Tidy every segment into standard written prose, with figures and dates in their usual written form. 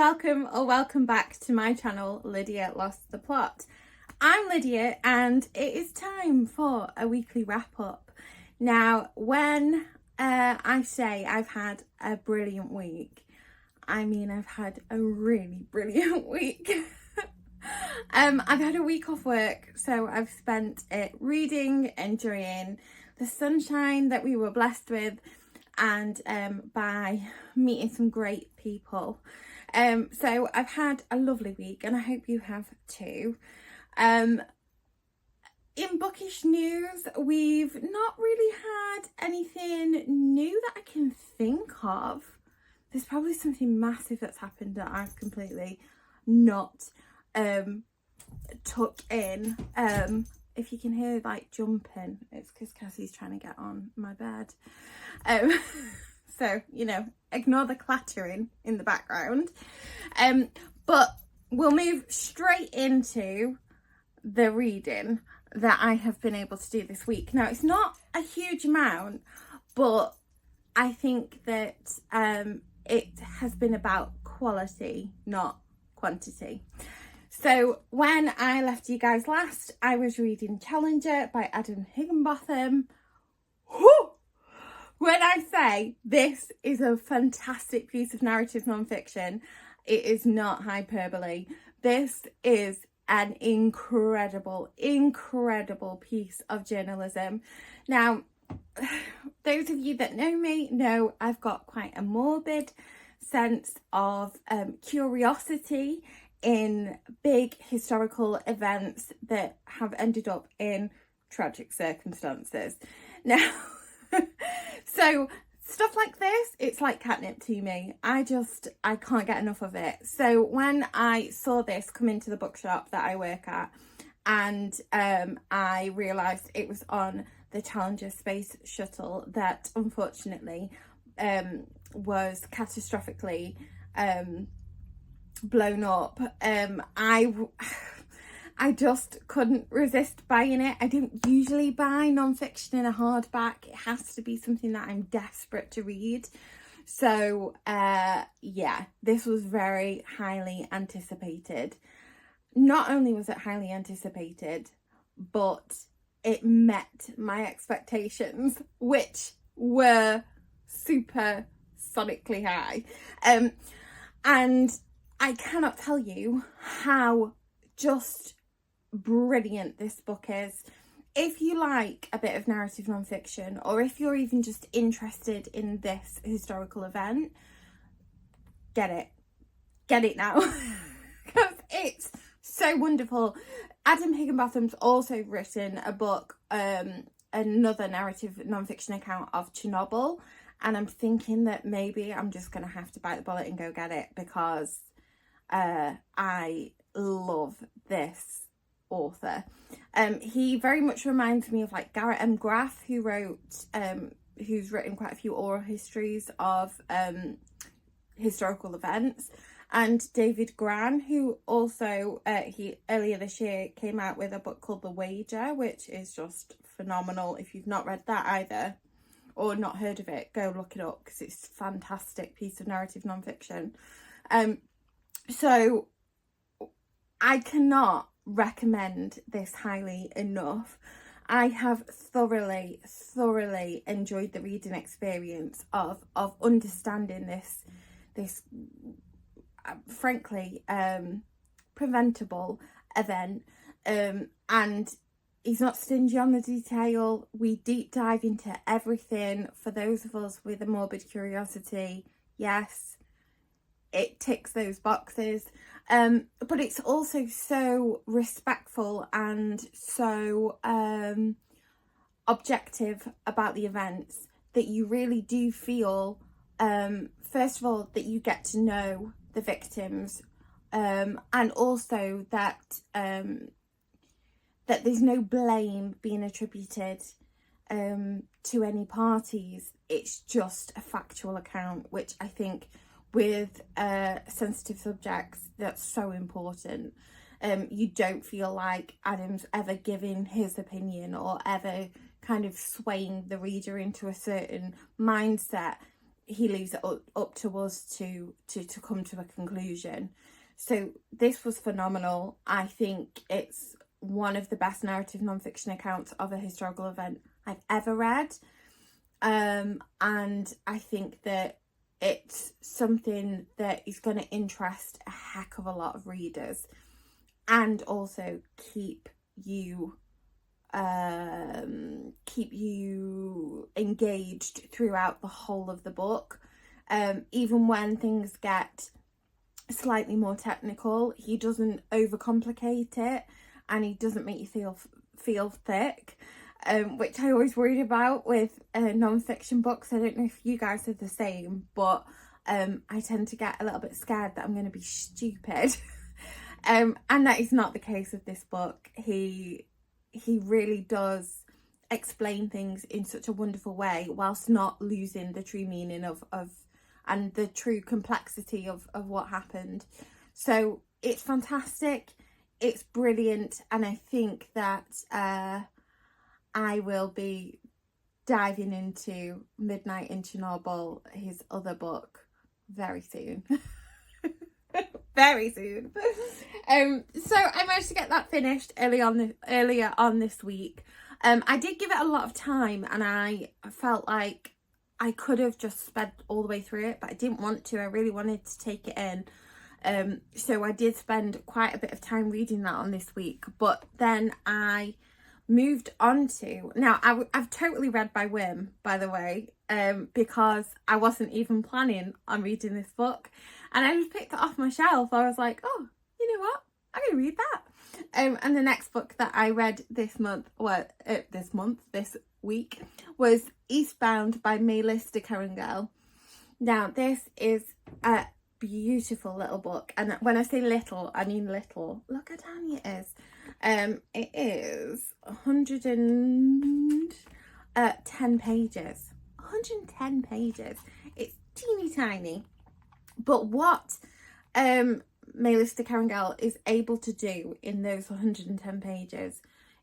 welcome or welcome back to my channel, Lydia Lost the Plot. I'm Lydia and it is time for a weekly wrap up. Now, when I say I've had a brilliant week, I mean I've had a really brilliant week. I've had a week off work, so I've spent it reading, enjoying the sunshine that we were blessed with, and by meeting some great people. So I've had a lovely week and I hope you have too. In bookish news, we've not really had anything new that I can think of. There's probably something massive that's happened that I've completely not took in. If you can hear like jumping, it's because Cassie's trying to get on my bed. So, you know, ignore the clattering in the background. But we'll move straight into the reading that I have been able to do this week. Now, it's not a huge amount, but I think that it has been about quality, not quantity. So when I left you guys last, I was reading Challenger by Adam Higginbotham. Whew! When I say this is a fantastic piece of narrative non-fiction, it is not hyperbole. This is an incredible piece of journalism. Now, those of you that know me know I've got quite a morbid sense of curiosity in big historical events that have ended up in tragic circumstances. Now, so stuff like this, it's like catnip to me. I can't get enough of it. So when I saw this come into the bookshop that I work at, and I realised it was on the Challenger space shuttle that unfortunately was catastrophically blown up, I just couldn't resist buying it. I don't usually buy non-fiction in a hardback. It has to be something that I'm desperate to read. So yeah, this was very highly anticipated. Not only was it highly anticipated, but it met my expectations, which were super sonically high. And I cannot tell you how just brilliant this book is. If you like a bit of narrative non-fiction, or if you're even just interested in this historical event, get it now. Because it's so wonderful. Adam Higginbotham's also written a book, another narrative non-fiction account of Chernobyl, and I'm thinking that maybe I'm just gonna have to bite the bullet and go get it, because I love this author. He very much reminds me of like Garrett M. Graff, who's written quite a few oral histories of historical events, and David Gran, who also he earlier this year came out with a book called The Wager, which is just phenomenal. If you've not read that either, or not heard of it, go look it up, because it's a fantastic piece of narrative non-fiction. So I cannot recommend this highly enough. I have thoroughly enjoyed the reading experience of understanding this frankly preventable event, and he's not stingy on the detail. We deep dive into everything. For those of us with a morbid curiosity, yes, it ticks those boxes. But it's also so respectful and so objective about the events that you really do feel, first of all, that you get to know the victims, and also that that there's no blame being attributed to any parties. It's just a factual account, which I think with sensitive subjects, that's so important. You don't feel like Adam's ever giving his opinion or ever kind of swaying the reader into a certain mindset. he leaves it up to us to come to a conclusion. So this was phenomenal. I think it's one of the best narrative non-fiction accounts of a historical event I've ever read. And I think that it's something that is going to interest a heck of a lot of readers, and also keep you engaged throughout the whole of the book. Even when things get slightly more technical, he doesn't overcomplicate it, and he doesn't make you feel thick, which I always worried about with non-fiction books. I don't know if you guys are the same, but I tend to get a little bit scared that I'm going to be stupid. And that is not the case with this book. He really does explain things in such a wonderful way, whilst not losing the true meaning of and the true complexity of what happened. So it's fantastic, it's brilliant, and I think that I will be diving into Midnight in Chernobyl, his other book, very soon. Very soon. So I managed to get that finished earlier on this week. I did give it a lot of time, and I felt like I could have just sped all the way through it, but I didn't want to. I really wanted to take it in. So I did spend quite a bit of time reading that on this week, but then I moved on to, now I've totally read by whim, by the way, because I wasn't even planning on reading this book, and I just picked it off my shelf. I was like, oh, you know what, I'm gonna read that. And the next book that I read this week was Eastbound by Maylis de Karengal. Now this is a beautiful little book, and when I say little, I mean little. Look how tiny it is. It is 110 pages. 110 pages. It's teeny tiny. But what Maylis de Karengal is able to do in those 110 pages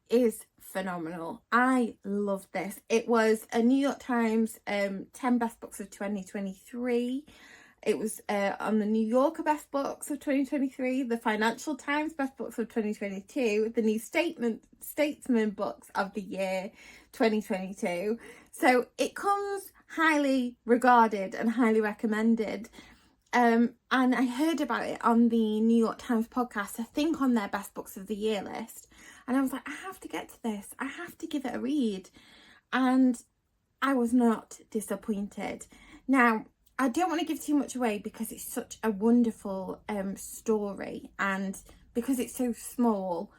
is phenomenal. I love this. It was a New York Times 10 Best Books of 2023. It was on the New Yorker Best Books of 2023, the Financial Times Best Books of 2022, the New Statesman Books of the Year 2022. So it comes highly regarded and highly recommended. And I heard about it on the New York Times podcast, I think on their Best Books of the Year list. And I was like, I have to get to this. I have to give it a read. And I was not disappointed. Now, I don't want to give too much away because it's such a wonderful story, and because it's so small,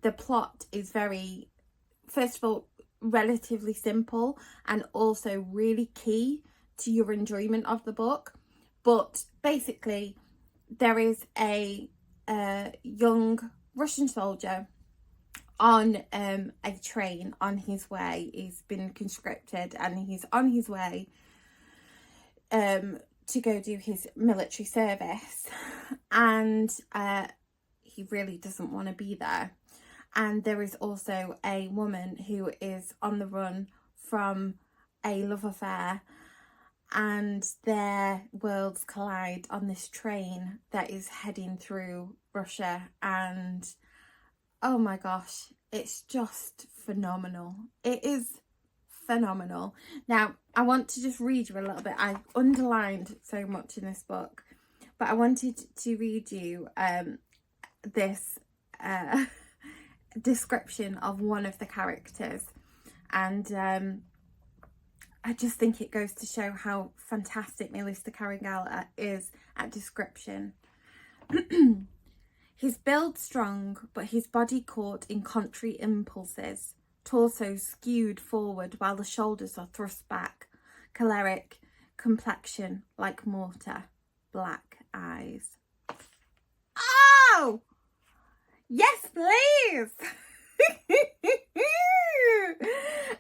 the plot is very, first of all, relatively simple, and also really key to your enjoyment of the book. But basically, there is a young Russian soldier on a train on his way. He's been conscripted and he's on his way to go do his military service, and he really doesn't want to be there. And there is also a woman who is on the run from a love affair, and their worlds collide on this train that is heading through Russia. And oh my gosh, it's just phenomenal. It is phenomenal. Now, I want to just read you a little bit. I underlined so much in this book, but I wanted to read you this description of one of the characters, and I just think it goes to show how fantastic Maylis de Karengal is at description. His build strong, but his body caught in contrary impulses. Torso skewed forward while the shoulders are thrust back. Choleric, complexion like mortar, black eyes. Oh! Yes, please!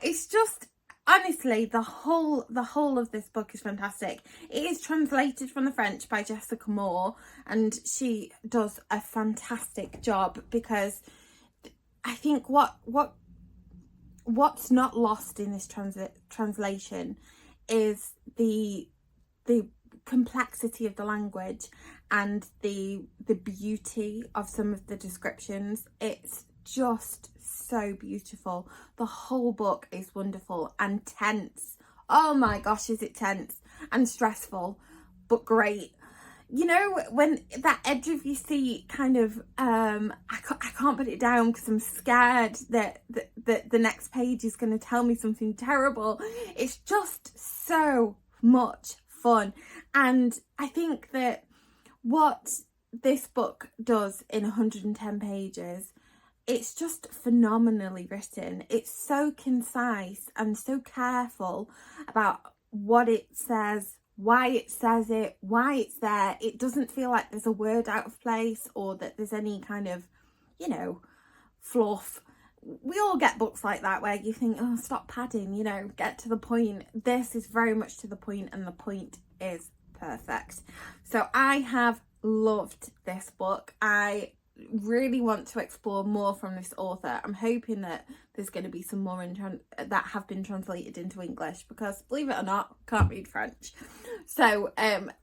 It's just, honestly, the whole of this book is fantastic. It is translated from the French by Jessica Moore, and she does a fantastic job, because I think what's not lost in this translation is the the complexity of the language and the beauty of some of the descriptions. It's just so beautiful. The whole book is wonderful and tense. Oh my gosh, is it tense and stressful, but great. You know, when that edge of your seat kind of, I can't put it down because I'm scared that the next page is going to tell me something terrible. It's just so much fun. And I think that what this book does in 110 pages, it's just phenomenally written. It's so concise and so careful about what it says, why it says it, why it's there. It doesn't feel like there's a word out of place or that there's any kind of, you know, fluff. We all get books like that where you think, oh, stop padding, you know, get to the point. This is very much to the point, and the point is perfect. So I have loved this book. I really want to explore more from this author. I'm hoping that there's going to be some more that have been translated into English, because believe it or not, I can't read French. So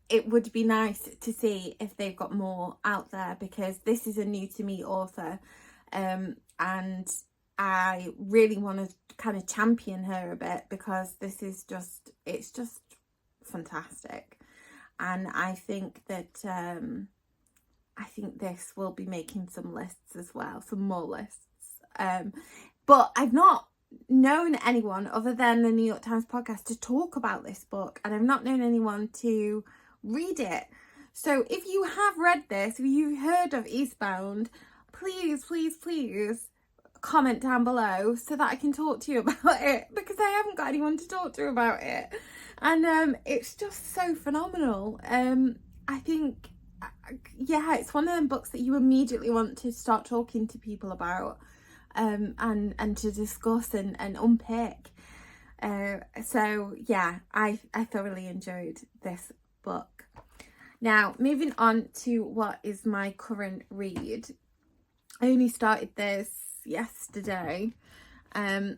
it would be nice to see if they've got more out there, because this is a new to me author, and I really want to kind of champion her a bit, because this is just, it's just fantastic. And I think that I think this will be making some lists as well, some more lists. But I've not known anyone other than the New York Times podcast to talk about this book, and I've not known anyone to read it. So if you have read this, if you've heard of Eastbound, please, please, please comment down below so that I can talk to you about it, because I haven't got anyone to talk to about it. And it's just so phenomenal. I think, yeah, it's one of them books that you immediately want to start talking to people about, and to discuss and unpick. So yeah, I thoroughly enjoyed this book. Now, moving on to what is my current read. I only started this yesterday, and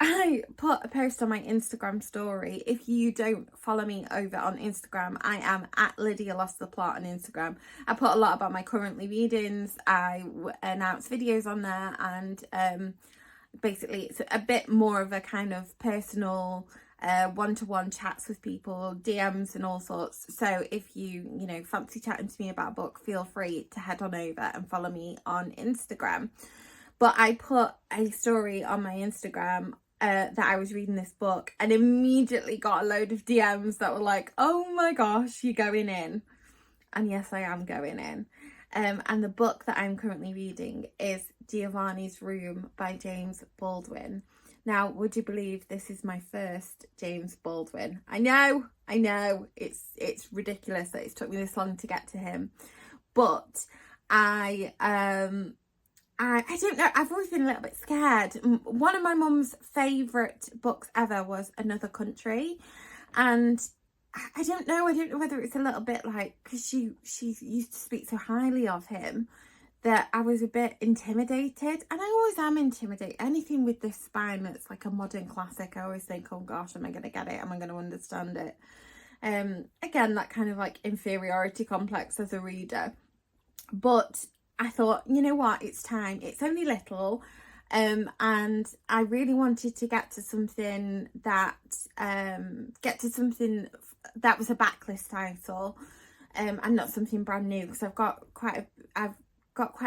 I put a post on my Instagram story. If you don't follow me over on Instagram, I am at Lydia Lost the Plot on Instagram. I put a lot about my currently readings. I announce videos on there, and basically it's a bit more of a kind of personal one-to-one chats with people, DMs and all sorts. So if you know, fancy chatting to me about a book, feel free to head on over and follow me on Instagram. But I put a story on my Instagram that I was reading this book, and immediately got a load of DMs that were like, oh my gosh, you're going in. And yes, I am going in. And the book that I'm currently reading is Giovanni's Room by James Baldwin. Now, would you believe this is my first James Baldwin? I know, it's ridiculous that it's took me this long to get to him. But I don't know, I've always been a little bit scared. One of my mum's favourite books ever was Another Country, and I don't know whether it's a little bit like, because she used to speak so highly of him, that I was a bit intimidated, and I always am intimidated. Anything with this spine that's like a modern classic, I always think, oh gosh, am I going to get it? Am I going to understand it? Again, that kind of like inferiority complex as a reader. But I thought, you know what, it's time. It's only little, and I really wanted to get to something that was a backlist title, and not something brand new, because I've got quite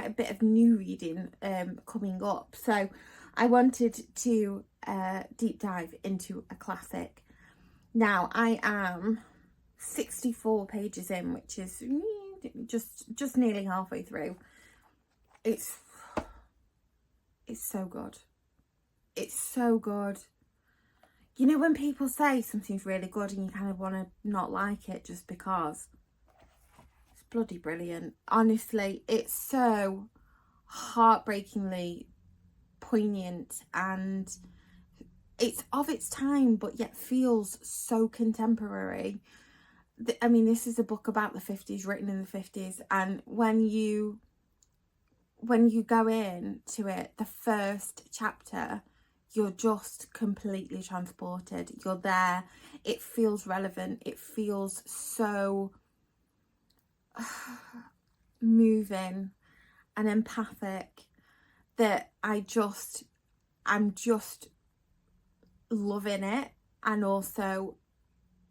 a bit of new reading coming up. So I wanted to deep dive into a classic. Now I am 64 pages in, which is just nearly halfway through. It's so good. It's so good. You know when people say something's really good and you kind of want to not like it just because? It's bloody brilliant. Honestly, it's so heartbreakingly poignant, and it's of its time but yet feels so contemporary. I mean, this is a book about the 50s, written in the 50s, and when you go into it, the first chapter, you're just completely transported. You're there. It feels relevant. It feels so moving and empathic that I'm just loving it. And also,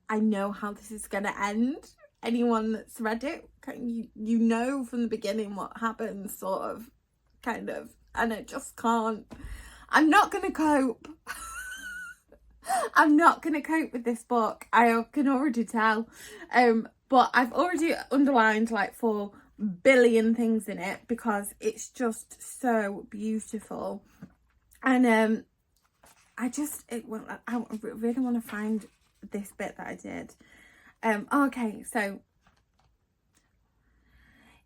I know how this is going to end. Anyone that's read it, you know from the beginning what happens, sort of, kind of, and I just can't. I'm not going to cope. I'm not going to cope with this book. I can already tell. But I've already underlined like 4 billion things in it because it's just so beautiful. And I really want to find this bit that I did. Okay, so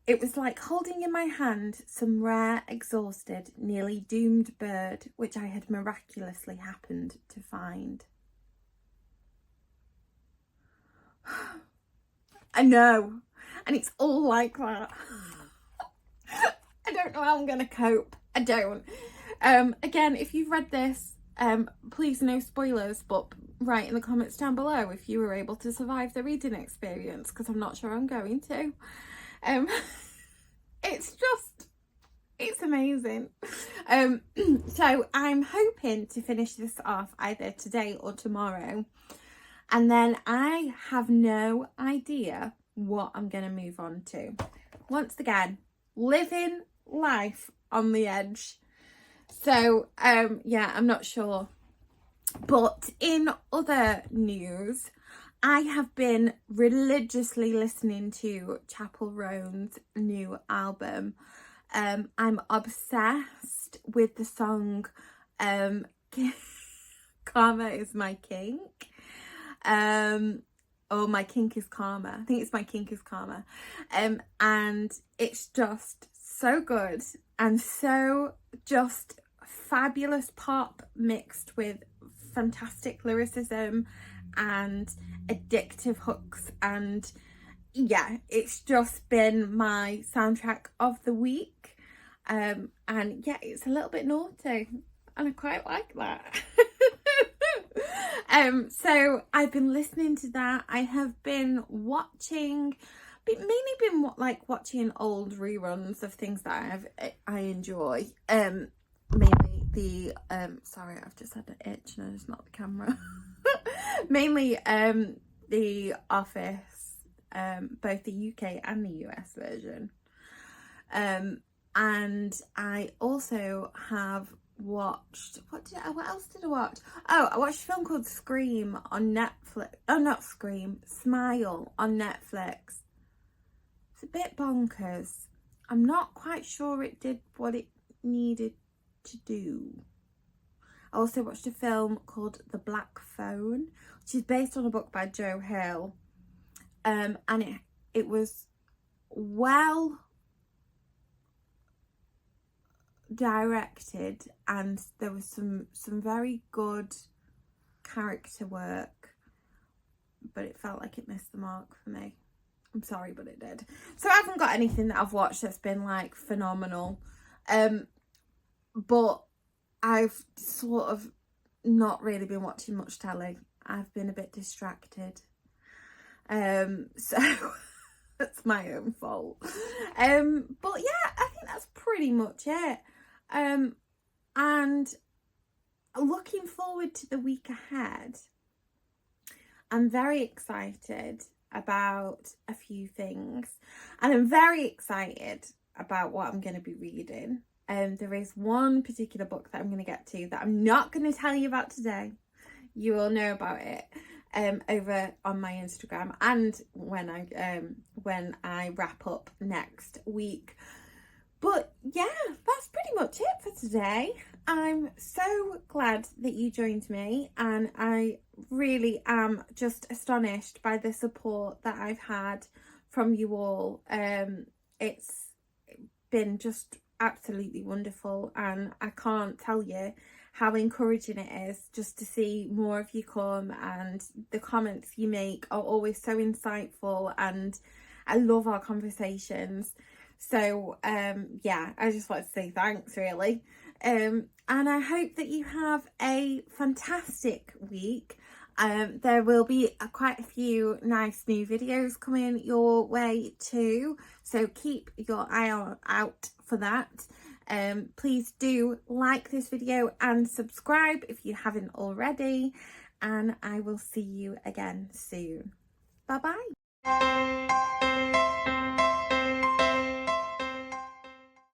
it was like holding in my hand some rare, exhausted, nearly doomed bird which I had miraculously happened to find. I know, and it's all like that. I don't know how I'm going to cope. I don't. Again, if you've read this, please no spoilers, but write in the comments down below if you were able to survive the reading experience, because I'm not sure I'm going to. It's amazing. So I'm hoping to finish this off either today or tomorrow, and then I have no idea what I'm going to move on to. Once again, living life on the edge. So yeah, I'm not sure. But in other news, I have been religiously listening to Chappell Roan's new album. I'm obsessed with the song Karma is My Kink. Or My Kink is Karma. I think it's My Kink is Karma. And it's just so good and so just fabulous pop mixed with fantastic lyricism and addictive hooks, and yeah, it's just been my soundtrack of the week. And yeah, it's a little bit naughty and I quite like that. So I've been listening to that. I have been watching, watching old reruns of things that I enjoy. Mainly the sorry, I've just had an itch and I just knocked the camera. Mainly The Office, both the UK and the US version. And I also have watched, what else did I watch? Oh, I watched a film called Scream on Netflix. Oh, not Scream, Smile on Netflix. It's a bit bonkers. I'm not quite sure it did what it needed to do. I also watched a film called The Black Phone, which is based on a book by Joe Hill. And it was well directed, and there was some very good character work, but it felt like it missed the mark for me. I'm sorry, but it did. So I haven't got anything that I've watched that's been like phenomenal. But I've sort of not really been watching much telly. I've been a bit distracted. So that's my own fault. But yeah, I think that's pretty much it. And looking forward to the week ahead, I'm very excited about a few things, and I'm very excited about what I'm going to be reading. There is one particular book that I'm going to get to that I'm not going to tell you about today. You will know about it over on my Instagram, and when I wrap up next week. But yeah, that's pretty much it for today. I'm so glad that you joined me, and I really am just astonished by the support that I've had from you all. It's been just absolutely wonderful, and I can't tell you how encouraging it is just to see more of you come, and the comments you make are always so insightful, and I love our conversations. So yeah, I just want to say thanks, really. And I hope that you have a fantastic week. There will be quite a few nice new videos coming your way too, so keep your eye out for that. Please do like this video and subscribe if you haven't already, and I will see you again soon. Bye bye.